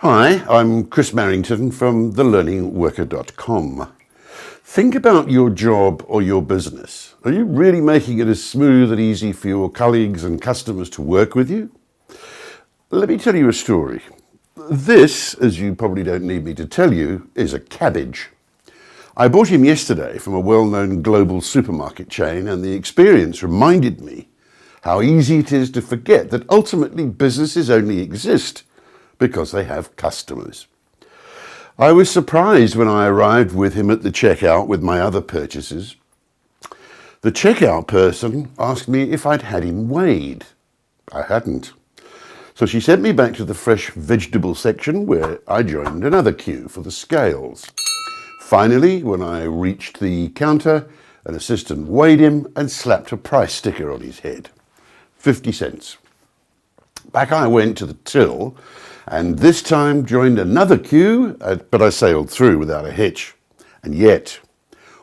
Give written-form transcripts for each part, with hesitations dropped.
Hi, I'm Chris Marrington from thelearningworker.com. Think about your job or your business. Are you really making it as smooth and easy for your colleagues and customers to work with you? Let me tell you a story. This, as you probably don't need me to tell you, is a cabbage. I bought him yesterday from a well-known global supermarket chain, and the experience reminded me how easy it is to forget that ultimately businesses only exist because they have customers. I was surprised when I arrived with him at the checkout with my other purchases. The checkout person asked me if I'd had him weighed. I hadn't. So she sent me back to the fresh vegetable section, where I joined another queue for the scales. Finally, when I reached the counter, an assistant weighed him and slapped a price sticker on his head. 50 cents. Back I went to the till, and this time joined another queue, but I sailed through without a hitch. And yet,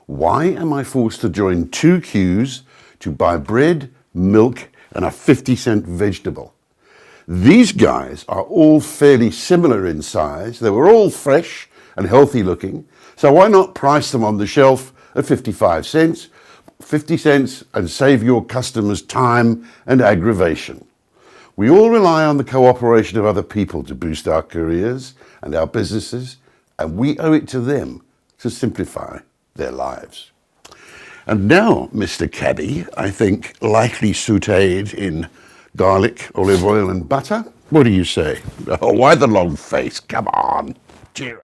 why am I forced to join two queues to buy bread, milk, and a 50-cent vegetable? These guys are all fairly similar in size. They were all fresh and healthy looking, so why not price them on the shelf at 55 cents, 50 cents, and save your customers time and aggravation? We all rely on the cooperation of other people to boost our careers and our businesses, and we owe it to them to simplify their lives. And now, Mr. Cabby, I think lightly sautéed in garlic, olive oil and butter. What do you say? Oh, why the long face? Come on. Cheers.